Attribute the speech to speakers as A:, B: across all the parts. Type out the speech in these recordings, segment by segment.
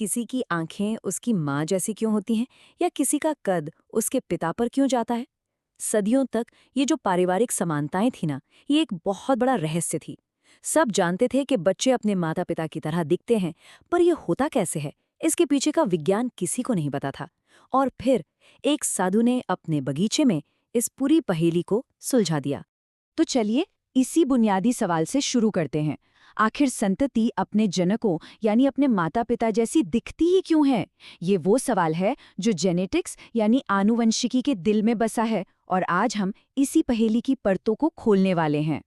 A: किसी की आंखें उसकी माँ जैसी क्यों होती हैं या किसी का कद उसके पिता पर क्यों जाता है? सदियों तक ये जो पारिवारिक समानताएं थी ना, ये एक बहुत बड़ा रहस्य थी। सब जानते थे कि बच्चे अपने माता पिता की तरह दिखते हैं, पर ये होता कैसे है, इसके पीछे का विज्ञान किसी को नहीं पता था। और फिर एक साधु ने अपने बगीचे में इस पूरी पहेली को सुलझा दिया।
B: तो चलिए इसी बुनियादी सवाल से शुरू करते हैं। आखिर संतति अपने जनकों यानी अपने माता पिता जैसी दिखती ही क्यों है? ये वो सवाल है जो जेनेटिक्स यानी आनुवंशिकी के दिल में बसा है और आज हम इसी पहेली की परतों को खोलने वाले हैं।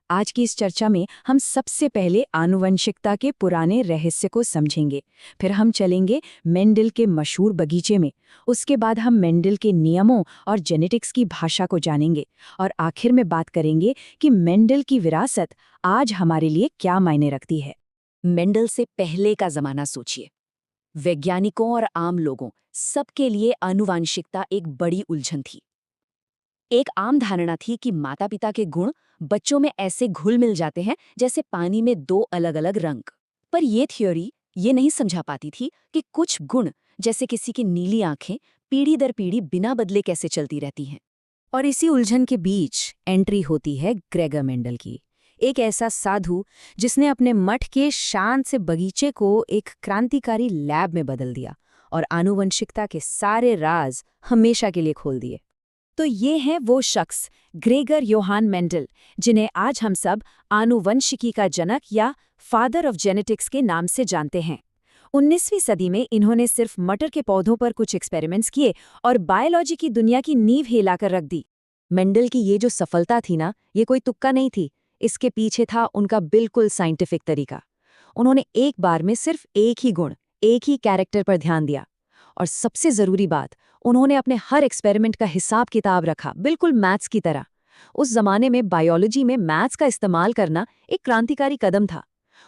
B: आज की इस चर्चा में हम सबसे पहले आनुवंशिकता के पुराने रहस्य को समझेंगे। फिर हम चलेंगे मेंडल के मशहूर बगीचे में। उसके बाद हम मेंडल के नियमों और जेनेटिक्स की भाषा को जानेंगे और आखिर में बात करेंगे कि मेंडल की विरासत आज हमारे लिए क्या मायने रखती है।
A: मेंडल से पहले का जमाना सोचिए। वैज्ञानिकों और आम लोगों सबके लिए आनुवांशिकता एक बड़ी उलझन थी। एक आम धारणा थी कि माता पिता के गुण बच्चों में ऐसे घुल मिल जाते हैं जैसे पानी में दो अलग अलग रंग। पर यह थ्योरी ये नहीं समझा पाती थी कि कुछ गुण, जैसे किसी की नीली आंखें, पीढ़ी दर पीढ़ी बिना बदले कैसे चलती रहती हैं। और इसी उलझन के बीच एंट्री होती है ग्रेगर मेंडल की, एक ऐसा साधु जिसने अपने मठ के शांत से बगीचे को एक क्रांतिकारी लैब में बदल दिया और आनुवंशिकता के सारे राज हमेशा के लिए खोल दिए। तो ये हैं वो शख्स, ग्रेगर योहान मेंडल, जिन्हें आज हम सब आनुवंशिकी का जनक या फादर ऑफ जेनेटिक्स के नाम से जानते हैं। 19वीं सदी में इन्होंने सिर्फ मटर के पौधों पर कुछ एक्सपेरिमेंट्स किए और बायोलॉजी की दुनिया की नींव हिलाकर रख दी। मेंडल की ये जो सफलता थी ना, ये कोई तुक्का नहीं थी। इसके पीछे था उनका बिल्कुल साइंटिफिक तरीका। उन्होंने एक बार में सिर्फ एक ही गुण, एक ही कैरेक्टर पर ध्यान दिया। और सबसे जरूरी बात, उन्होंने अपने हर एक्सपेरिमेंट का हिसाब किताब रखा, बिल्कुल मैथ्स की तरह। उस जमाने में बायोलॉजी में मैथ्स का इस्तेमाल करना एक क्रांतिकारी कदम था।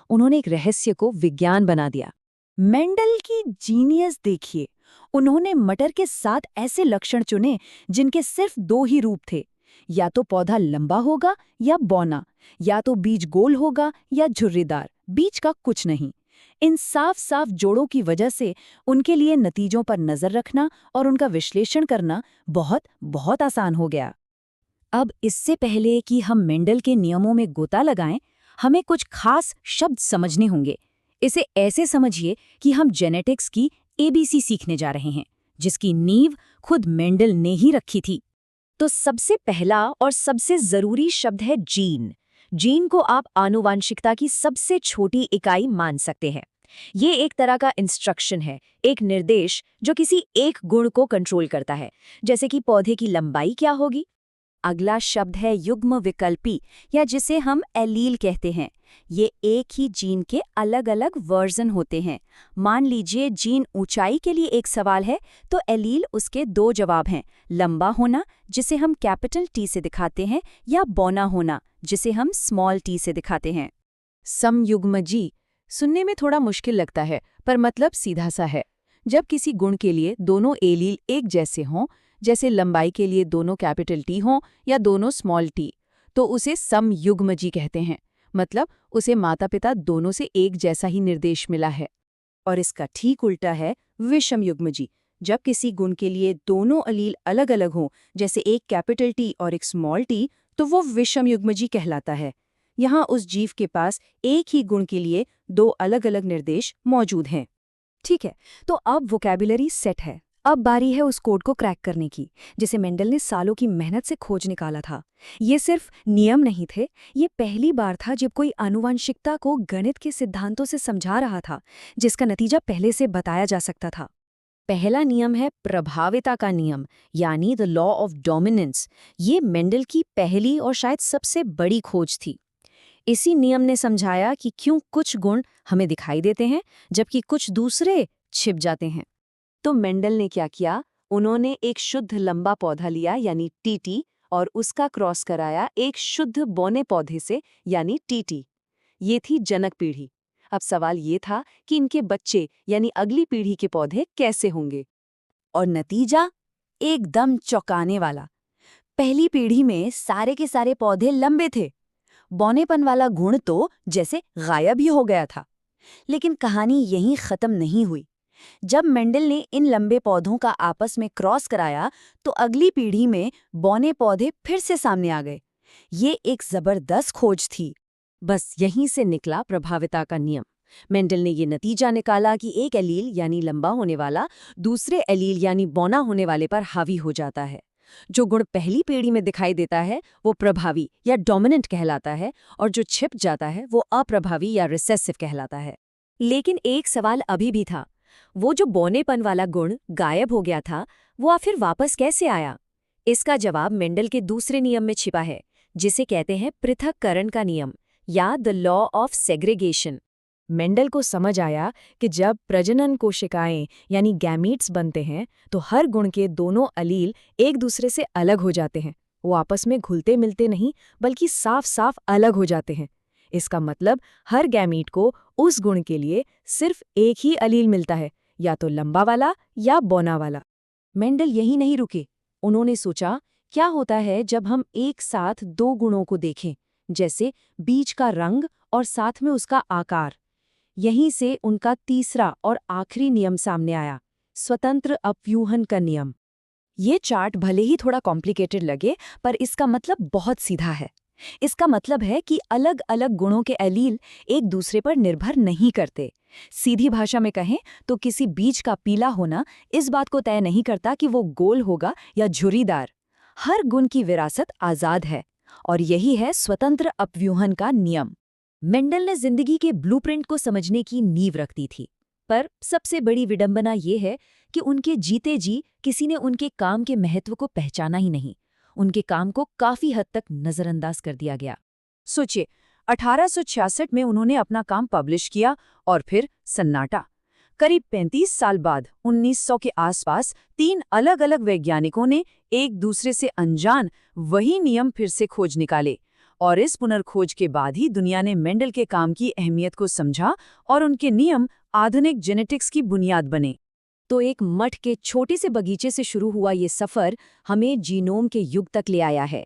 A: उन्होंने एक रहस्य को विज्ञान बना दिया।
B: मेंडल की जीनियस देखिए। उन्होंने मटर के 7 ऐसे लक्षण चुने जिनके सिर्फ 2 ही रूप थे, या तो पौधा लंबा होगा या बौना, या तो बीज गोल होगा या झुर्रीदार, बीज का कुछ नहीं। इन साफ साफ जोड़ों की वजह से उनके लिए नतीजों पर नजर रखना और उनका विश्लेषण करना बहुत बहुत आसान हो गया।
A: अब इससे पहले कि हम मेंडल के नियमों में गोता लगाएं, हमें कुछ खास शब्द समझने होंगे। इसे ऐसे समझिए कि हम जेनेटिक्स की एबीसी सीखने जा रहे हैं, जिसकी नींव खुद मेंडल ने ही रखी थी। तो सबसे पहला और सबसे जरूरी शब्द है जीन। जीन को आप आनुवांशिकता की सबसे छोटी इकाई मान सकते हैं। ये एक तरह का इंस्ट्रक्शन है, एक निर्देश जो किसी एक गुण को कंट्रोल करता है, जैसे कि पौधे की लंबाई क्या होगी। अगला शब्द है युग्म विकल्पी, या जिसे हम एलील कहते हैं। ये एक ही जीन के अलग अलग वर्जन होते हैं। मान लीजिए जीन ऊंचाई के लिए एक सवाल है, तो एलील उसके 2 जवाब हैं, लंबा होना, जिसे हम कैपिटल टी से दिखाते हैं, या बौना होना, जिसे हम स्मॉल टी से दिखाते हैं। समयुग्मजी सुनने में थोड़ा मुश्किल लगता है, पर मतलब सीधा सा है। जब किसी गुण के लिए दोनों एलील एक जैसे हों, जैसे लंबाई के लिए दोनों कैपिटल टी हों या दोनों स्मॉल टी, तो उसे समयुग्मजी कहते हैं। मतलब उसे माता पिता दोनों से एक जैसा ही निर्देश मिला है। और इसका ठीक उल्टा है विषमयुग्मजी। जब किसी गुण के लिए दोनों अलील अलग अलग हों, जैसे एक कैपिटल टी और एक स्मॉल टी, तो वो विषमयुग्मजी कहलाता है। यहाँ उस जीव के पास एक ही गुण के लिए 2 अलग अलग निर्देश मौजूद हैं।
B: ठीक है, तो अब वोकैबुलरी सेट है। अब बारी है उस कोड को क्रैक करने की, जिसे मेंडल ने सालों की मेहनत से खोज निकाला था। ये सिर्फ नियम नहीं थे, ये पहली बार था जब कोई आनुवंशिकता को गणित के सिद्धांतों से समझा रहा था, जिसका नतीजा पहले से बताया जा सकता था।
A: पहला नियम है प्रभाविता का नियम, यानी द लॉ ऑफ डोमिनेंस। ये मेंडल की पहली और शायद सबसे बड़ी खोज थी। इसी नियम ने समझाया कि क्यों कुछ गुण हमें दिखाई देते हैं जबकि कुछ दूसरे छिप जाते हैं। तो मेंडल ने क्या किया, उन्होंने एक शुद्ध लंबा पौधा लिया यानी टीटी, और उसका क्रॉस कराया एक शुद्ध बौने पौधे से यानी टीटी। ये थी जनक पीढ़ी। अब सवाल ये था कि इनके बच्चे यानी अगली पीढ़ी के पौधे कैसे होंगे। और नतीजा एकदम चौंकाने वाला। पहली पीढ़ी में सारे के सारे पौधे लंबे थे। बौनेपन वाला गुण तो जैसे गायब ही हो गया था।
B: लेकिन कहानी यहीं खत्म नहीं हुई। जब मेंडल ने इन लंबे पौधों का आपस में क्रॉस कराया तो अगली पीढ़ी में बौने पौधे फिर से सामने आ गए। ये एक जबरदस्त खोज थी। बस यहीं से निकला प्रभाविता का नियम। मेंडल ने ये नतीजा निकाला कि एक एलील यानी लंबा होने वाला दूसरे एलील यानी बौना होने वाले पर हावी हो जाता है। जो गुण पहली पीढ़ी में दिखाई देता है वो प्रभावी या डोमिनेंट कहलाता है, और जो छिप जाता है वो अप्रभावी या रिसेसिव कहलाता है। लेकिन एक सवाल अभी भी था, वो जो बौनेपन वाला गुण गायब हो गया था वो आखिर वापस कैसे आया? इसका जवाब मेंडल के दूसरे नियम में छिपा है, जिसे कहते हैं पृथक्करण का नियम या the law of segregation. Mendel को समझ आया कि जब प्रजनन कोशिकाएं यानी गैमीट्स बनते हैं तो हर गुण के दोनों अलील एक दूसरे से अलग हो जाते हैं। वो आपस में घुलते मिलते नहीं बल्कि साफ साफ अलग हो जाते हैं। इसका मतलब हर गैमीट को उस गुण के लिए सिर्फ एक ही अलील मिलता है, या तो लंबा वाला या बौना वाला। मेंडल यही नहीं रुके। उन्होंने सोचा, क्या होता है जब हम एक साथ दो गुणों को देखें, जैसे बीज का रंग और साथ में उसका आकार। यहीं से उनका तीसरा और आखिरी नियम सामने आया, स्वतंत्र अपव्यूहन का नियम। ये चार्ट भले ही थोड़ा कॉम्प्लिकेटेड लगे, पर इसका मतलब बहुत सीधा है। इसका मतलब है कि अलग अलग गुणों के एलील एक दूसरे पर निर्भर नहीं करते। सीधी भाषा में कहें तो किसी बीज का पीला होना इस बात को तय नहीं करता कि वो गोल होगा या झुर्रीदार। हर गुण की विरासत आजाद है, और यही है स्वतंत्र अपव्यूहन का नियम। मेंडल ने जिंदगी के ब्लूप्रिंट को समझने की नींव रख दी थी, पर सबसे बड़ी विडंबना ये है कि उनके जीते जी किसी ने उनके काम के महत्व को पहचाना ही नहीं। उनके काम को काफी हद तक नजरअंदाज कर दिया गया। सोचिए, 1866 में उन्होंने अपना काम पब्लिश किया और फिर सन्नाटा। करीब 35 साल बाद 1900 के आसपास 3 अलग अलग वैज्ञानिकों ने एक दूसरे से अनजान वही नियम फिर से खोज निकाले, और इस पुनर्खोज के बाद ही दुनिया ने मेंडल के काम की अहमियत को समझा और उनके नियम आधुनिक जेनेटिक्स की बुनियाद बने। तो एक मठ के छोटे से बगीचे से शुरू हुआ ये सफर हमें जीनोम के युग तक ले आया है,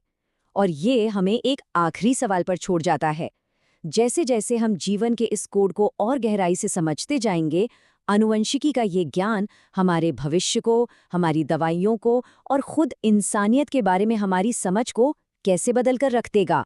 B: और ये हमें एक आखिरी सवाल पर छोड़ जाता है। जैसे जैसे हम जीवन के इस कोड को और गहराई से समझते जाएंगे, आनुवंशिकी का ये ज्ञान हमारे भविष्य को, हमारी दवाइयों को और खुद इंसानियत के बारे में हमारी समझ को कैसे बदल कर रख देगा।